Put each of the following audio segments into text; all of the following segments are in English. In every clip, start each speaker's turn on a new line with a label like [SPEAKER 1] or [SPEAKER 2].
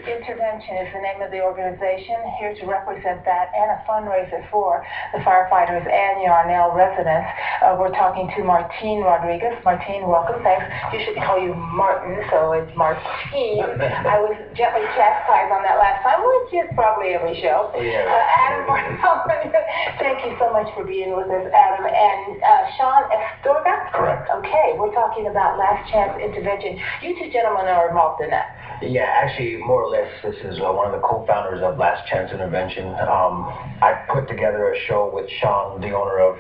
[SPEAKER 1] Intervention is the name of the organization, here to represent that and a fundraiser for the firefighters and Yarnell residents. We're talking to Martine Rodriguez. Martine, welcome. Thanks. You should call you Martin, so it's Martine. I was gently chastised on that last time, which is probably every show. Adam, thank you so much for being with us, Adam. And Sean Estorga?
[SPEAKER 2] Correct.
[SPEAKER 1] Okay, we're talking about last chance intervention. You two gentlemen are involved in that.
[SPEAKER 2] Yeah, actually, more or less, this is one of the co-founders of Last Chance Intervention. I put together a show with Sean, the owner of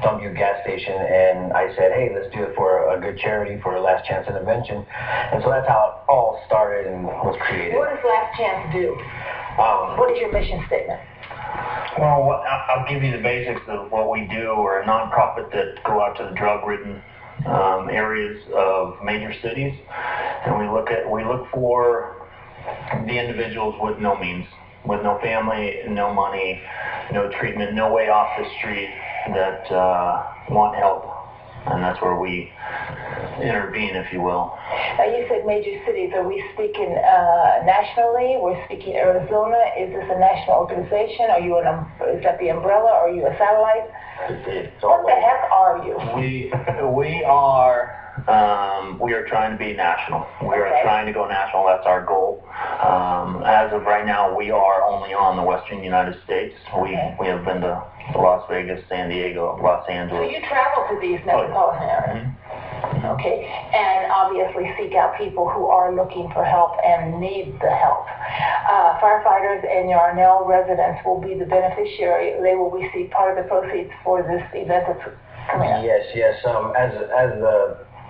[SPEAKER 2] Butte gas station, and I said, hey, let's do it for a good charity for Last Chance Intervention. And so that's how it all started and was created.
[SPEAKER 1] What does Last Chance do? What is your mission statement?
[SPEAKER 3] Well, I'll give you the basics of what we do. We're a nonprofit that go out to the drug-ridden areas of major cities, and we look for the individuals with no means, with no family, no money, no treatment, no way off the street, that want help, and that's where we intervene, if you will.
[SPEAKER 1] You said major cities. Are we speaking nationally? We're speaking Arizona. Is this a national organization? Are you is that the umbrella? Are you a satellite? What the heck are you?
[SPEAKER 3] We are trying to be national. We are trying to go national. That's our goal. As of right now, we are only on the western United States. We have been to Las Vegas, San Diego, Los Angeles.
[SPEAKER 1] So you travel to these metropolitan areas. Okay, and obviously seek out people who are looking for help and need the help. Firefighters and Yarnell residents will be the beneficiary. They will receive part of the proceeds for this event that's coming up.
[SPEAKER 2] Yes.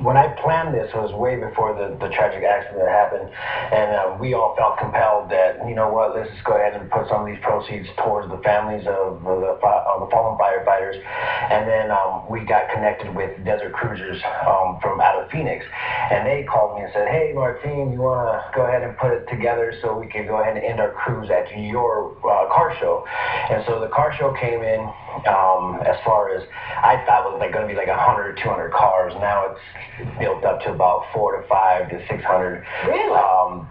[SPEAKER 2] When I planned this, it was way before the tragic accident that happened, and we all felt compelled that, you know what, let's just go ahead and put some of these proceeds towards the families of the fallen firefighters. And then we got connected with Desert Cruisers from out of Phoenix, and they called me and said, hey, Martine, you want to go ahead and put it together so we can go ahead and end our cruise at your car show. And so the car show came in, as far as I thought was going to be like 100 or 200 cars. Now it's built up to about 400 to 500 to 600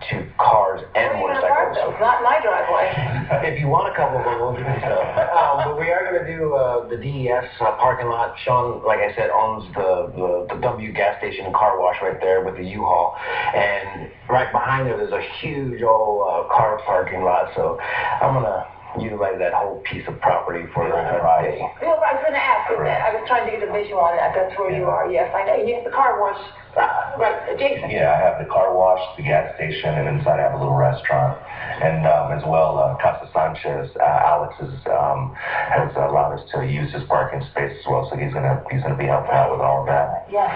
[SPEAKER 2] to cars and motorcycles.
[SPEAKER 1] Not my driveway.
[SPEAKER 2] If you want a couple of them, we'll give you some. But we are going to do the DES parking lot. Sean, like I said, owns the Butte gas station and car wash right there with the U-Haul, and right behind there there's a huge old car parking lot. So I'm gonna utilize that whole piece of property for a day.
[SPEAKER 1] Well, I was going to ask you that. I was trying to get a visual on that. That's where you are. Yes, I know. You have the car wash right adjacent.
[SPEAKER 4] Yeah, I have the car wash, the gas station, and inside I have a little restaurant. And as well, Casa Sanchez, Alex has allowed us to use his parking space as well. So he's gonna be helping out with all of that.
[SPEAKER 1] Yes.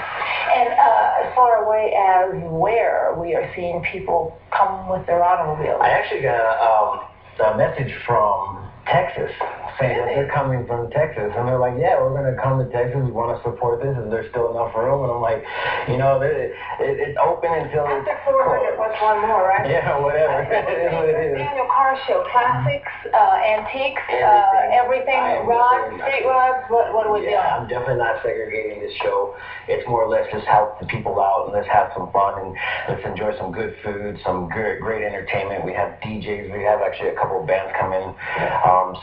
[SPEAKER 1] And as far away as where we are seeing people come with their automobiles.
[SPEAKER 2] I actually got a message from Texas saying that they're coming from Texas, and they're like, yeah, we're going to come to Texas, we want to support this, and there's still enough room. And I'm like, you know, it's open until
[SPEAKER 1] after 400, what's one more, right?
[SPEAKER 2] Yeah, whatever. It is what it is.
[SPEAKER 1] Annual car show, classics, antiques, everything, rods, street rods, what are we doing?
[SPEAKER 2] I'm definitely not segregating this show. It's more or less just help the people out, and let's have some fun, and let's enjoy some good food, some great entertainment. We have DJs, we have actually a couple of bands come in.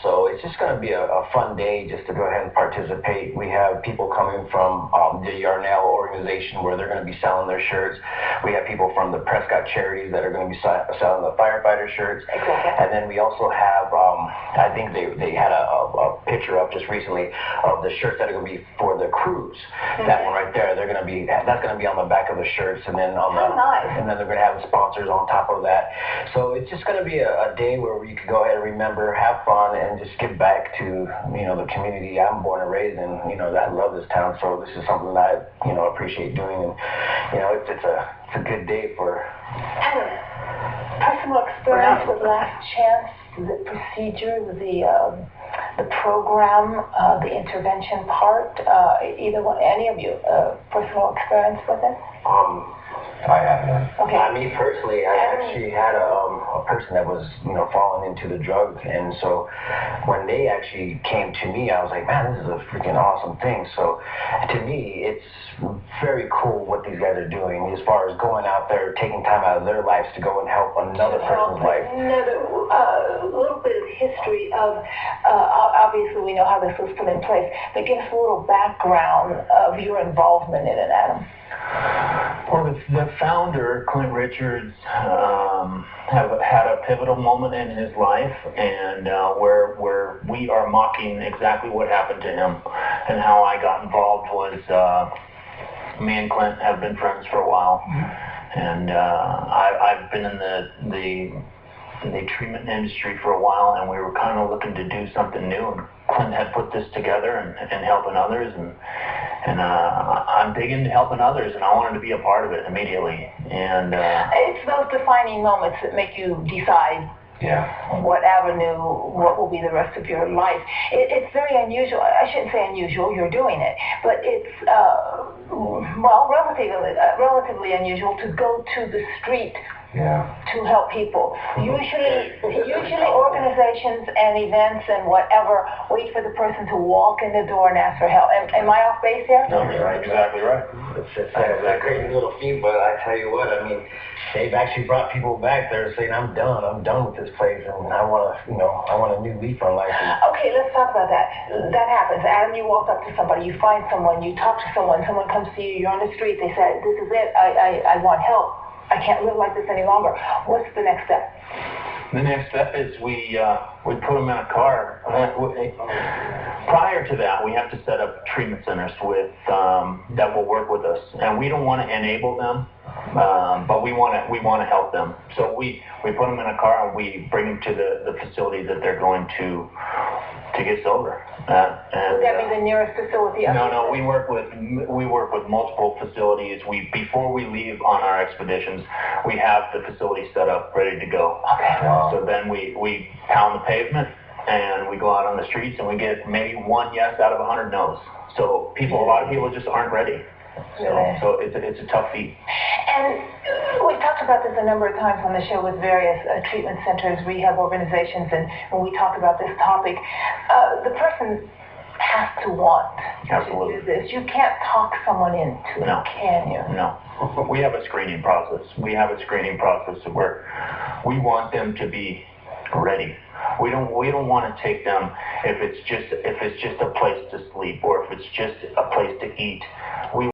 [SPEAKER 2] So it's just going to be a fun day just to go ahead and participate. We have people coming from the Yarnell organization where they're going to be selling their shirts. We have people from the Prescott charities that are going to be selling the firefighter shirts.
[SPEAKER 1] Exactly.
[SPEAKER 2] And then we also have, I think they had a picture up just recently of the shirts that are going to be for the cruise. That one right there, that's going to be on the back of the shirts, and then and then they're going to have sponsors on top of that. So it's just going to be a day where you can go ahead and remember, have fun, and just give back to, you know, the community I'm born and raised in. You know, I love this town, so this is something that I, you know, appreciate doing. And, you know, it's a good day for...
[SPEAKER 1] Adam, personal experience with Last Chance, the procedure, the program, the intervention part, any of you, personal experience with it?
[SPEAKER 4] I haven't.
[SPEAKER 1] Okay.
[SPEAKER 2] Me personally, I actually had a person that was, falling into the drugs, and so when they actually came to me, I was like, man, this is a freaking awesome thing. So to me, it's very cool what these guys are doing as far as going out there, taking time out of their lives to go and help another person's life.
[SPEAKER 1] Another little bit of history of, obviously we know how this was put in place, but give us a little background of your involvement in it, Adam.
[SPEAKER 3] Well, the founder, Clint Richards, have had a pivotal moment in his life, and where we are mocking exactly what happened to him. And how I got involved was, me and Clint have been friends for a while, and I've been in the treatment industry for a while, and we were kind of looking to do something new. And Clint had put this together and helping others, and I'm big into helping others, and I wanted to be a part of it immediately. And
[SPEAKER 1] it's those defining moments that make you decide what avenue, what will be the rest of your life. It's very unusual. I shouldn't say unusual, you're doing it, but it's relatively unusual to go to the street to help people. Usually organizations and events and whatever wait for the person to walk in the door and ask for help. Am I off base here?
[SPEAKER 3] No, you're exactly right.
[SPEAKER 2] It's a crazy little feat, but I tell you what, they've actually brought people back there saying, I'm done with this place, and I want a new leaf on life.
[SPEAKER 1] Okay, let's talk about that. That happens. Adam, you walk up to somebody, you find someone, you talk to someone comes to you, you're on the street, they say, this is it, I want help. I can't live like this any longer. What's the next step?
[SPEAKER 3] The next step is we put them in a car. Prior to that, we have to set up treatment centers that will work with us, and we don't want to enable them, but we want to help them. So we put them in a car and we bring them to the facility that they're going to get sober.
[SPEAKER 1] Would that be the nearest facility?
[SPEAKER 3] No. We work with multiple facilities. Before we leave on our expeditions, we have the facility set up, ready to go.
[SPEAKER 1] Okay. Wow.
[SPEAKER 3] So then we pound the pavement and we go out on the streets and we get maybe one yes out of 100 no's. So a lot of people just aren't ready. So it's a tough feat.
[SPEAKER 1] And we've talked about this a number of times on the show with various treatment centers, rehab organizations, and when we talk about this topic, the person has to want to do this. You can't talk someone into it, can you?
[SPEAKER 3] No. We have a screening process. Where we want them to be ready. We don't want to take them if it's just a place to sleep or if it's just a place to eat.